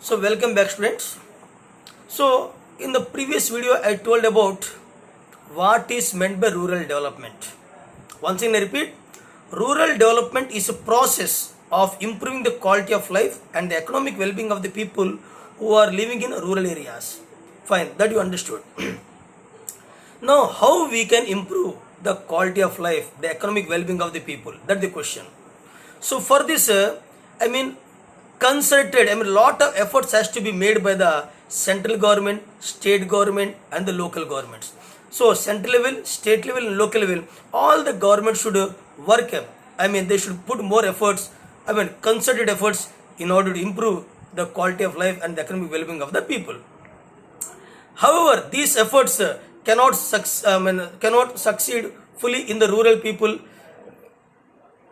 So welcome back students. So in the previous video I told about what is meant by rural development. Once again I repeat, rural development is a process of improving the quality of life and the economic well-being of the people who are living in rural areas. Fine, that you understood. Now how we can improve the quality of life, the economic well-being of the people? That's the question. So for this, concerted, lot of efforts has to be made by the central government, state government, and the local governments. So central level, state level, and local level, all the government should work. They should put more efforts. Concerted efforts in order to improve the quality of life and the economic well-being of the people. However, these efforts cannot succeed fully in the rural people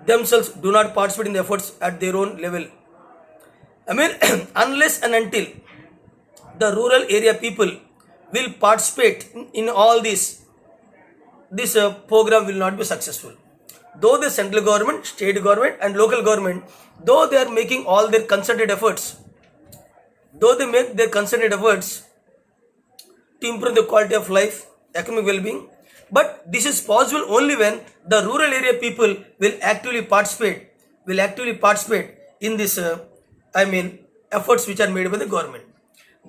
themselves do not participate in the efforts at their own level. Unless and until the rural area people will participate in all this program will not be successful. Though the central government, state government, and local government, though they are making all their concerted efforts, though they make their concerted efforts to improve the quality of life, economic well-being, but this is possible only when the rural area people will actively participate in this efforts which are made by the government.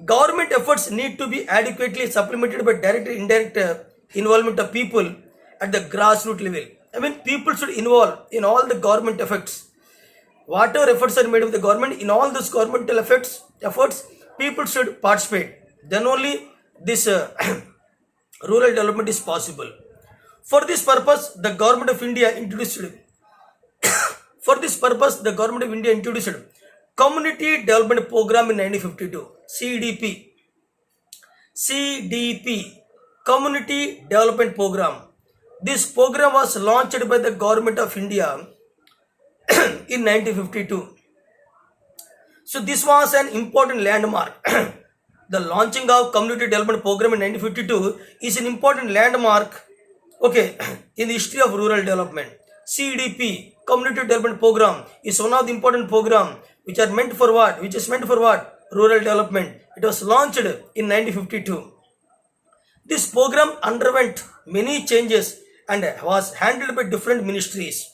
Government efforts need to be adequately supplemented by direct and indirect involvement of people at the grassroots level. People should involve in all the government efforts. Whatever efforts are made by the government, in all those governmental efforts, people should participate. Then only this rural development is possible. For this purpose, the government of India introduced Community Development Program in 1952, CDP, Community Development Program. This program was launched by the government of India in 1952. So this was an important landmark. The launching of Community Development Program in 1952 is an important landmark, in the history of rural development. CDP, Community Development Program, is one of the important programs which is meant for what? Rural development. It was launched in 1952. This program underwent many changes and was handled by different ministries.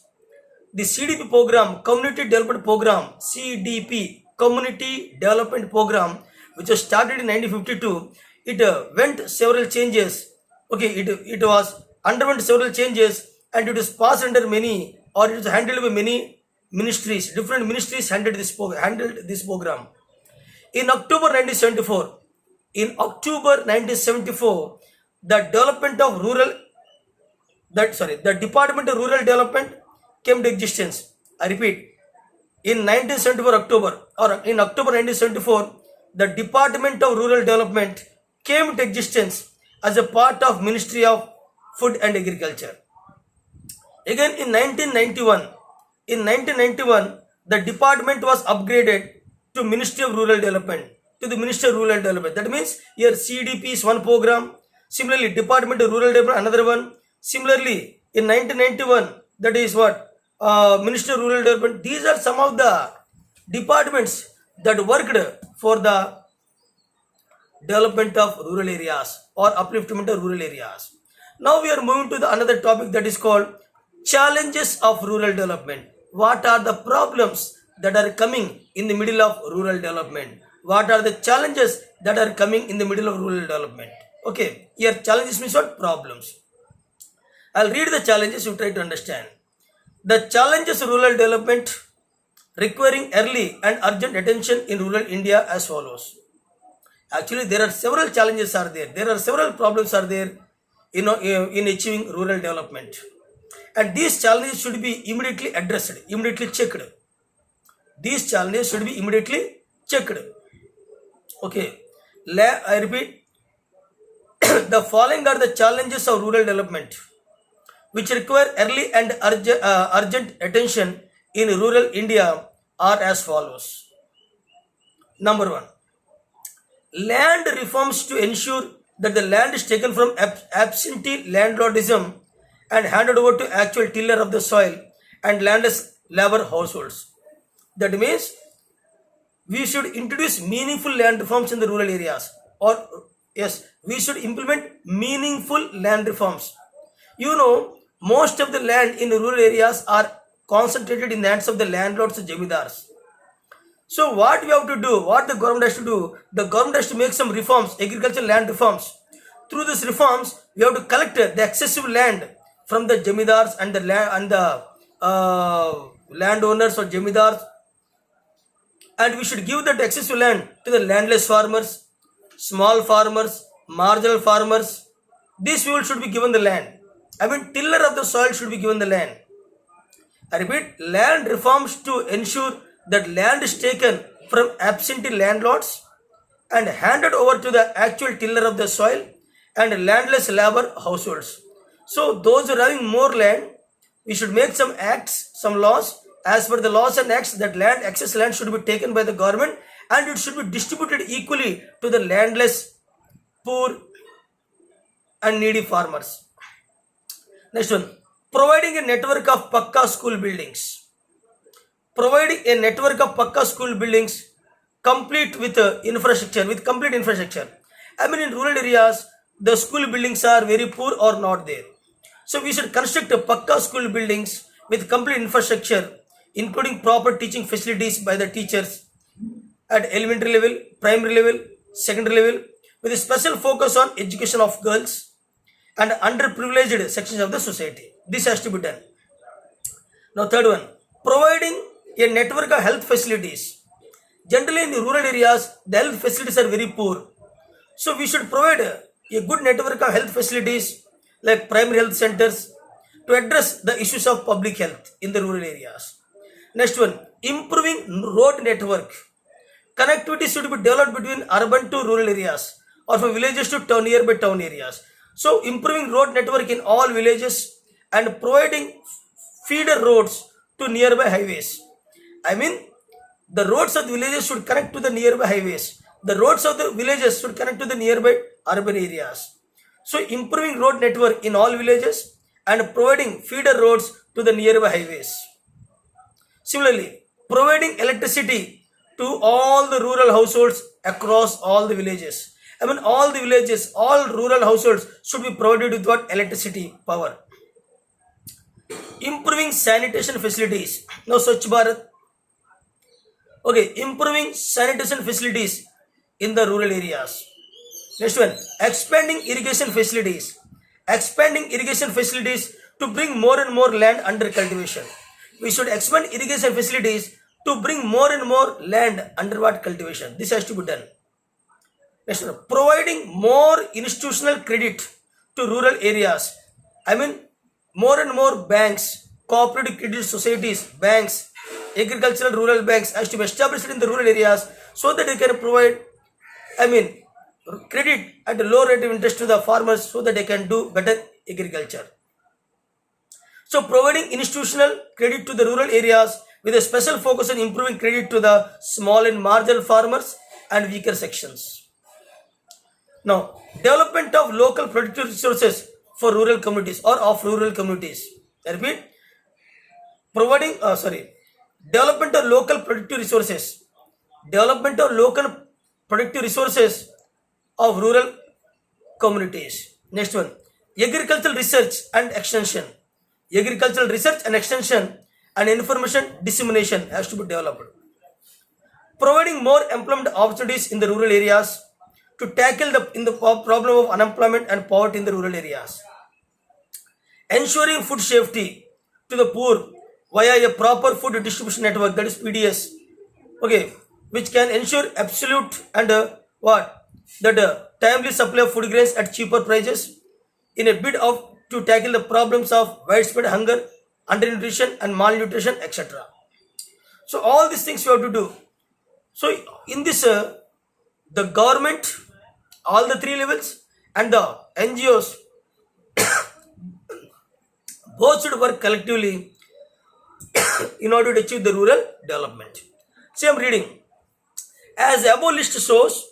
The CDP program, Community Development Program, CDP, Community Development Program, which was started in 1952, it went several changes. It was underwent several changes and it was passed under many, or it was handled by many ministries. Different ministries handled this program. In October 1974, the Department of Rural Development came to existence. I repeat, in October 1974, the Department of Rural Development came to existence as a part of Ministry of Food and Agriculture. Again in 1991, the department was upgraded to Ministry of Rural Development, That means here CDP is one program. Similarly, Department of Rural Development another one. Similarly, in 1991, that is what Ministry of Rural Development. These are some of the departments that worked for the development of rural areas or upliftment of rural areas. Now we are moving to another topic that is called challenges of rural development. What are the problems that are coming in the middle of rural development? What are the challenges that are coming in the middle of rural development? Here challenges means what? Problems. I'll read the challenges, you try to understand. The challenges of rural development requiring early and urgent attention in rural India as follows. Actually, there are several challenges are there. There are several problems are there in achieving rural development. And these challenges should be immediately addressed, immediately checked. These challenges should be immediately checked. I repeat, the following are the challenges of rural development which require early and urgent attention in rural India are as follows. Number 1. Land reforms to ensure that the land is taken from absentee landlordism and handed over to actual tiller of the soil and landless labor households. That means we should introduce meaningful land reforms in the rural areas. Or yes, we should implement meaningful land reforms. You know, most of the land in rural areas are concentrated in the hands of the landlords and jamidars. So what we have to do, what the government has to do, the government has to make some reforms, agricultural land reforms. Through these reforms, we have to collect the excessive land from the jamidars and the land and the landowners or jamidars, and we should give that excessive land to the landless farmers, small farmers, marginal farmers. These people should be given the land. I mean, tiller of the soil should be given the land. I repeat, land reforms to ensure that land is taken from absentee landlords and handed over to the actual tiller of the soil and landless labor households. So those who are having more land, we should make some acts, some laws. As per the laws and acts, that land, excess land should be taken by the government and it should be distributed equally to the landless, poor and needy farmers. Next one, providing a network of Pakka school buildings. Providing a network of Pakka school buildings complete with infrastructure, with complete infrastructure. I mean, in rural areas, the school buildings are very poor or not there. So we should construct a Pakka school buildings with complete infrastructure, including proper teaching facilities by the teachers at elementary level, primary level, secondary level, with a special focus on education of girls and underprivileged sections of the society. This has to be done. Now, third one, providing a network of health facilities. Generally, in the rural areas, the health facilities are very poor. So, we should provide a good network of health facilities like primary health centers to address the issues of public health in the rural areas. Next one, improving road network. Connectivity should be developed between urban to rural areas or from villages to nearby town areas. So, improving road network in all villages and providing feeder roads to nearby highways. I mean, the roads of the villages should connect to the nearby highways. The roads of the villages should connect to the nearby urban areas. So, improving road network in all villages and providing feeder roads to the nearby highways. Similarly, providing electricity to all the rural households across all the villages. I mean, all the villages, all rural households should be provided with what? Electricity power. Improving sanitation facilities. Now, Swachh Bharat. Okay, improving sanitation facilities in the rural areas. Next one, expanding irrigation facilities. Expanding irrigation facilities to bring more and more land under cultivation. We should expand irrigation facilities to bring more and more land under what? Cultivation. This has to be done. Next one, providing more institutional credit to rural areas. I mean, more and more banks, cooperative credit societies, banks, agricultural rural banks has to be established in the rural areas so that they can provide, credit at a low rate of interest to the farmers so that they can do better agriculture. So, providing institutional credit to the rural areas with a special focus on improving credit to the small and marginal farmers and weaker sections. Now, development of local productive resources for rural communities or of rural communities. I repeat, development of local productive resources. Development of local productive resources of rural communities. Next one, agricultural research and extension. Agricultural research and extension and information dissemination has to be developed. Providing more employment opportunities in the rural areas to tackle the problem of unemployment and poverty in the rural areas. Ensuring food safety to the poor via a proper food distribution network, that is PDS, which can ensure absolute and timely supply of food grains at cheaper prices in a bid to tackle the problems of widespread hunger, undernutrition and malnutrition, etc. So all these things you have to do. So in this, the government, all the three levels and the NGOs both should work collectively in order to achieve the rural development. See, I am reading. As the above list shows,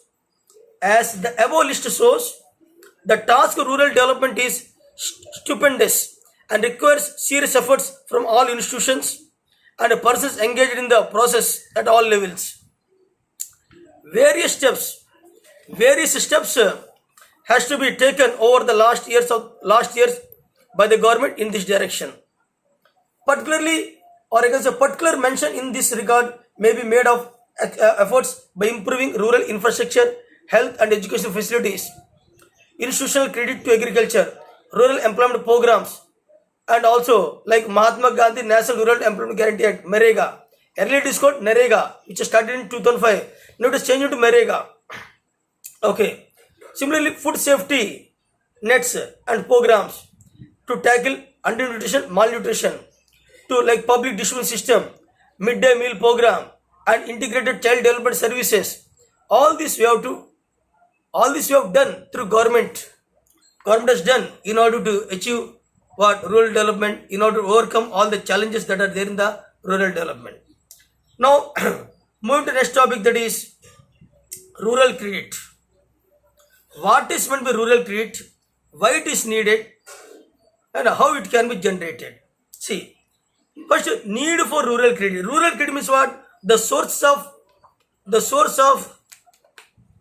the task of rural development is stupendous and requires serious efforts from all institutions and persons engaged in the process at all levels. various steps has to be taken over the last years by the government in this direction. Particularly, or I can say particular mention in this regard may be made of efforts by improving rural infrastructure, health and education facilities, institutional credit to agriculture, rural employment programs, and also like Mahatma Gandhi National Rural Employment Guarantee Act, NREGA. Earlier it is called NREGA, which started in 2005. Now it is changed to NREGA. Okay. Similarly, food safety nets and programs to tackle undernutrition, malnutrition, to like public distribution system, midday meal program, and integrated child development services. All this we have done through government. Government has done in order to achieve what rural development, in order to overcome all the challenges that are there in the rural development. Now, moving to the next topic, that is rural credit. What is meant by rural credit? Why it is needed? And how it can be generated? See, first, need for rural credit. Rural credit means what? The source of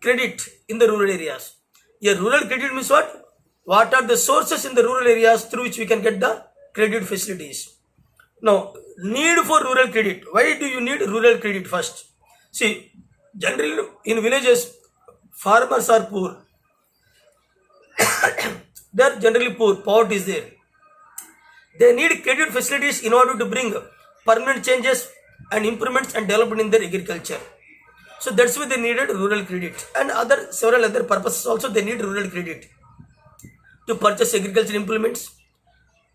credit in the rural areas. Here, rural credit means what? What are the sources in the rural areas through which we can get the credit facilities? Now, need for rural credit. Why do you need rural credit first? See, generally in villages, farmers are poor. They are generally poor. Poverty is there. They need credit facilities in order to bring permanent changes and improvements and development in their agriculture. So that's why they needed rural credit, and several other purposes also they need rural credit to purchase agricultural implements,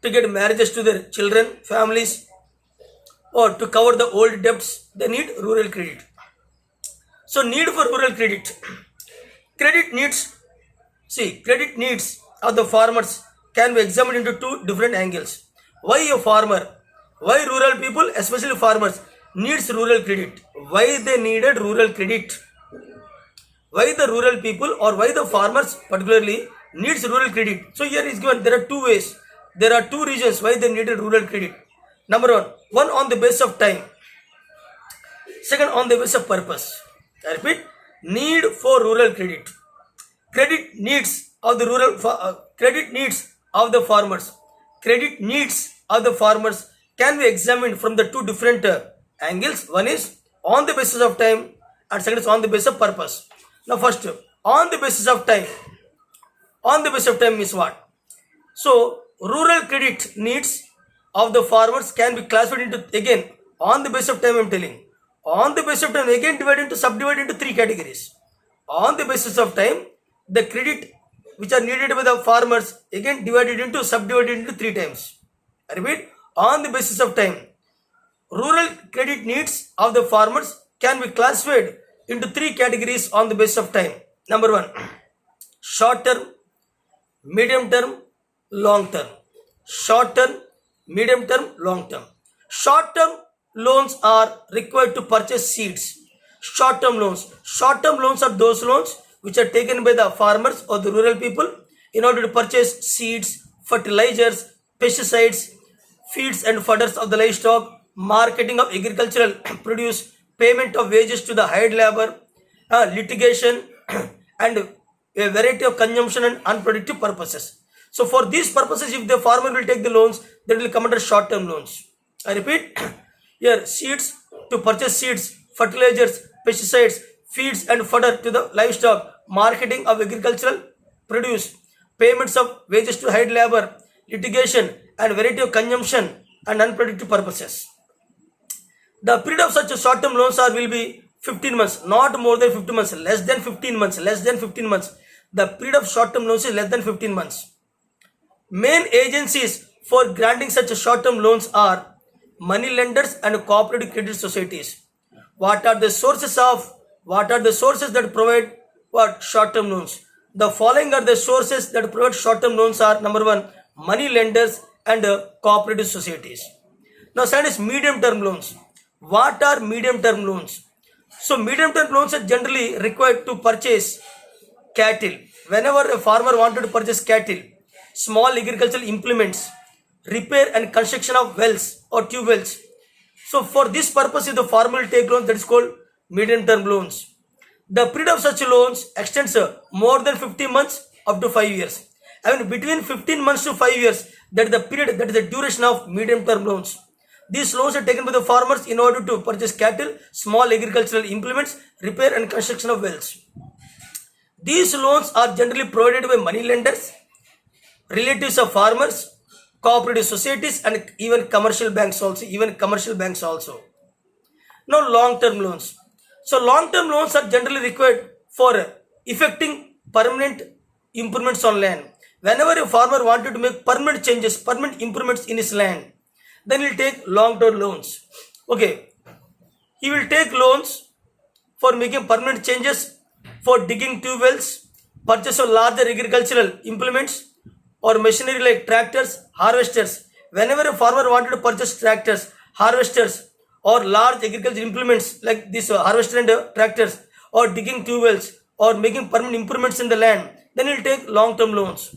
to get marriages to their children, families, or to cover the old debts. They need rural credit. So need for rural credit. Credit needs of the farmers can be examined into two different angles. Why a farmer? Why rural people, especially farmers, needs rural credit? Why they needed rural credit? Why the rural people or why the farmers particularly needs rural credit? So here is given, there are two ways. There are two reasons why they needed rural credit. Number one on the basis of time. Second, on the basis of purpose. I repeat, need for rural credit. Credit needs of the farmers. Credit needs of the farmers can be examined from the two different angles. One is on the basis of time, and second is on the basis of purpose. Now first, on the basis of time. On the basis of time means what? So rural credit needs of the farmers can be classified into, again, on the basis of time I am telling. On the basis of time, again subdivided into three categories. On the basis of time, the credit which are needed by the farmers again subdivided into three times. I repeat, on the basis of time, rural credit needs of the farmers can be classified into three categories on the basis of time. Number one, short term, medium term, long term. Short term, medium term, long term. Short term loans are required to purchase seeds. Short term loans. Short term loans are those loans which are taken by the farmers or the rural people in order to purchase seeds, fertilizers, pesticides, feeds and fodders of the livestock, marketing of agricultural produce, payment of wages to the hired labor, litigation, and a variety of consumption and unproductive purposes. So for these purposes, if the farmer will take the loans, then will come under short-term loans. I repeat, here seeds, to purchase seeds, fertilizers, pesticides, feeds and fodder to the livestock, marketing of agricultural produce, payments of wages to hired labor, litigation and variety of consumption and unproductive purposes. The period of such short-term loans will be 15 months, not more than 15 months, less than 15 months, less than 15 months. The period of short-term loans is less than 15 months. Main agencies for granting such short-term loans are money lenders and cooperative credit societies. What are the sources that provide what short-term loans? The following are the sources that provide short-term loans are: number one, money lenders and cooperative societies. Now, second is medium-term loans. What are medium-term loans? So, medium-term loans are generally required to purchase cattle. Whenever a farmer wanted to purchase cattle, small agricultural implements, repair and construction of wells or tube wells. So for this purpose, if the farmer will take loans, that is called medium term loans. The period of such loans extends more than 15 months up to 5 years. I mean, between 15 months to 5 years, that is the period, that is the duration of medium term loans. These loans are taken by the farmers in order to purchase cattle, small agricultural implements, repair and construction of wells. These loans are generally provided by money lenders, relatives of farmers, cooperative societies, and even commercial banks also. Now, long-term loans. So, long-term loans are generally required for effecting permanent improvements on land. Whenever a farmer wanted to make permanent changes, permanent improvements in his land, then he'll take long-term loans. Okay, he will take loans for making permanent changes, for digging two wells, purchase of larger agricultural implements or machinery like tractors, harvesters. Whenever a farmer wanted to purchase tractors, harvesters, or large agricultural implements like this harvester and tractors, or digging two wells, or making permanent improvements in the land, then he'll take long-term loans.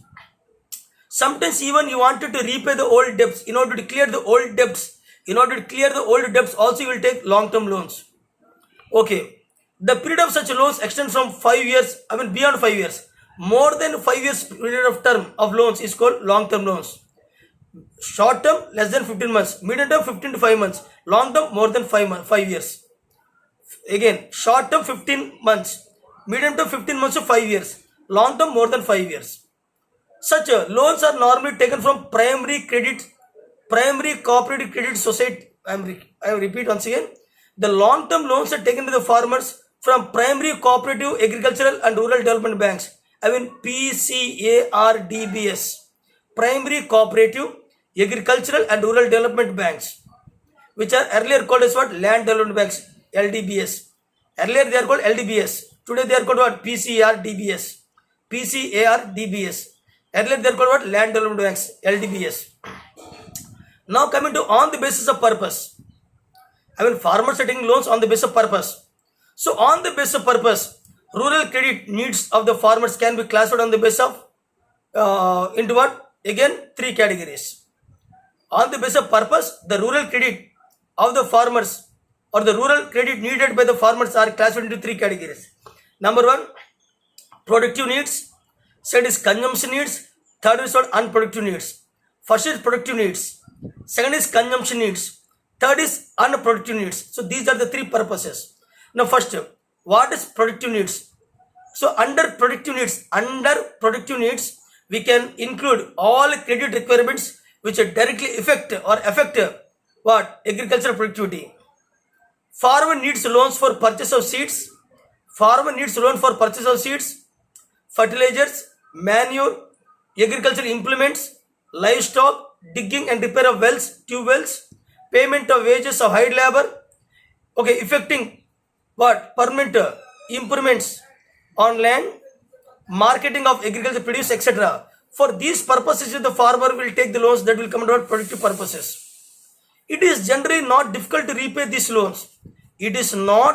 Sometimes even you wanted to repay the old debts. In order to clear the old debts, also you will take long-term loans. Okay, the period of such loans extends from 5 years, beyond 5 years. More than 5 years period of term of loans is called long-term loans. Short term less than 15 months, medium term 15 to 5 months, long term more than 5 years. Again, short term 15 months, medium term 15 months to 5 years, long term more than 5 years. Such loans are normally taken from primary cooperative credit society. I repeat once again, the long term loans are taken to the farmers from primary cooperative agricultural and rural development banks. PCARDBS, primary cooperative agricultural and rural development banks, which are earlier called as what? Land development banks, LDBS. Earlier they are called LDBS. Today they are called what? PCARDBS. Earlier they are called what? Land development banks, LDBS. Now coming to on the basis of purpose. Farmers are taking loans on the basis of purpose. So on the basis of purpose, rural credit needs of the farmers can be classified on the basis of into what? Again, 3 categories. On the basis of purpose, the rural credit of the farmers or the rural credit needed by the farmers are classified into 3 categories. Number 1, productive needs. Second is consumption needs. Third is what? Unproductive needs. First is productive needs. Second is consumption needs. Third is unproductive needs. So these are the 3 purposes. Now first, what is productive needs? So under productive needs, we can include all credit requirements which directly affect what? Agricultural productivity. Farmer needs loans for purchase of seeds. Fertilizers, manure, agricultural implements, livestock, digging and repair of wells, tube wells, payment of wages of hired labor. Okay, effecting what? Permanent improvements on land, marketing of agricultural produce, etc. For these purposes, the farmer will take the loans that will come under productive purposes. It is generally not difficult to repay these loans. It is generally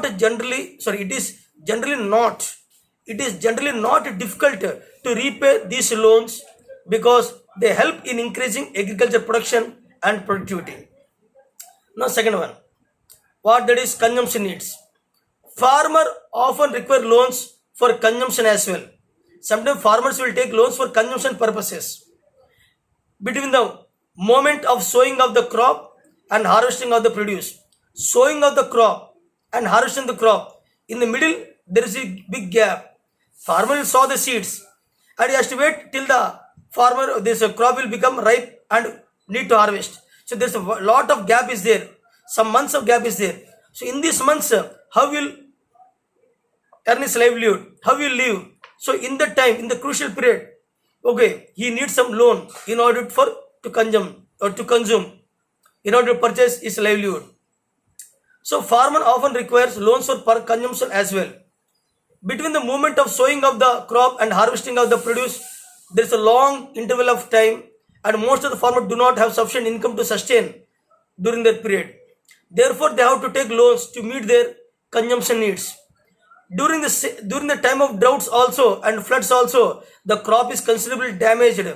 not difficult to repay these loans because they help in increasing agriculture production and productivity. Now second one, what that is consumption needs. Farmer often require loans for consumption as well. Sometimes farmers will take loans for consumption purposes. Between the moment of sowing of the crop and harvesting of the produce, sowing of the crop and harvesting the crop, in the middle there is a big gap. Farmer will sow the seeds and he has to wait till the this crop will become ripe and need to harvest. So there's a lot of gap is there. Some months of gap is there. So in these months, how will earn his livelihood? How will live? So in that time, in the crucial period, okay, he needs some loan in order to consume, in order to purchase his livelihood. So farmer often requires loans for consumption as well. Between the moment of sowing of the crop and harvesting of the produce, there is a long interval of time, and most of the farmers do not have sufficient income to sustain during that period. Therefore, they have to take loans to meet their consumption needs. During the time of droughts also and floods also, the crop is considerably damaged,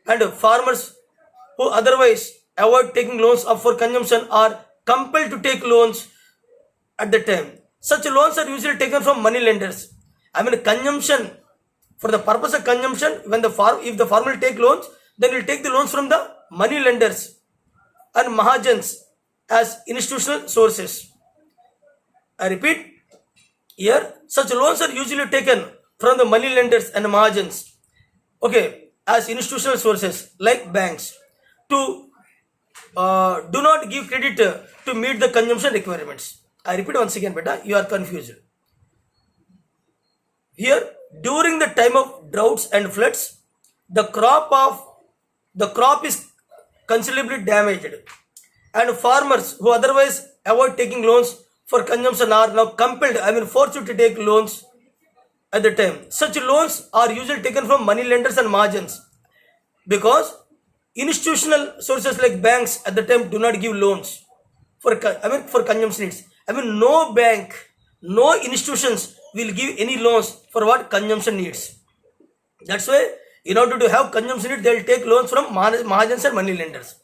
and farmers who otherwise avoid taking loans up for consumption are compelled to take loans at the time. Such loans are usually taken from money lenders. I mean consumption, for the purpose of consumption, when if the farmer will take loans, then will take the loans from the money lenders and mahajans as institutional sources. I repeat, here such loans are usually taken from the money lenders and mahajans, okay, as institutional sources like banks to do not give credit to meet the consumption requirements. I repeat once again, beta, you are confused. Here, during the time of droughts and floods, the crop is considerably damaged, and farmers who otherwise avoid taking loans for consumption are now compelled, forced to take loans at the time. Such loans are usually taken from money lenders and margins, because institutional sources like banks at the time do not give loans for consumption needs. No bank, no institutions will give any loans for what consumption needs. That's why in order to have consumption needs, they will take loans from mahajans and money lenders.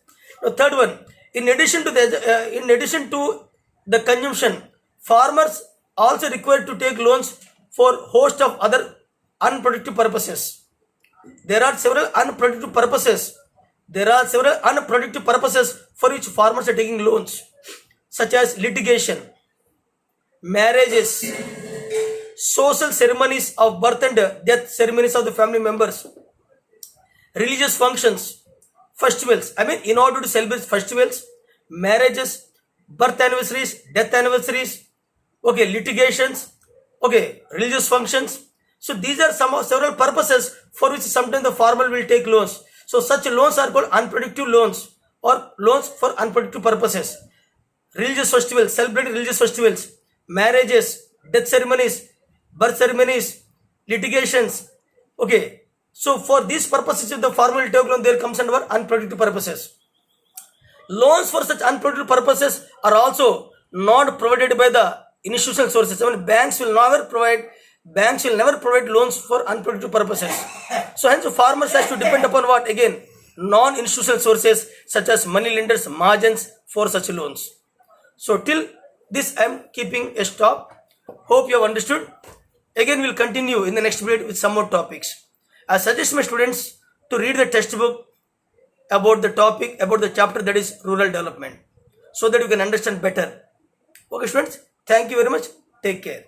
Now, third one, in addition to the consumption, farmers also required to take loans for host of other unproductive purposes. There are several unproductive purposes. For which farmers are taking loans, such as litigation, marriages, social ceremonies of birth and death ceremonies of the family members, religious functions, festivals. In order to celebrate festivals, marriages, birth anniversaries, death anniversaries, okay, litigations, okay, religious functions. So these are several purposes for which sometimes the farmer will take loans. So such loans are called unproductive loans or loans for unproductive purposes. Religious festivals, celebrating religious festivals, marriages, death ceremonies, birth ceremonies, litigations. Okay, so for these purposes, if the farmer will take loan, there comes under unproductive purposes. Loans for such unproductive purposes are also not provided by the institutional sources. Banks will never provide loans for unproductive purposes. So hence farmers has to depend upon what? Again, non-institutional sources such as money lenders, margins for such loans. So till this I am keeping a stop. Hope you have understood. Again we will continue in the next video with some more topics. I suggest my students to read the textbook about the topic, about the chapter that is rural development, so that you can understand better. Okay students, thank you very much. Take care.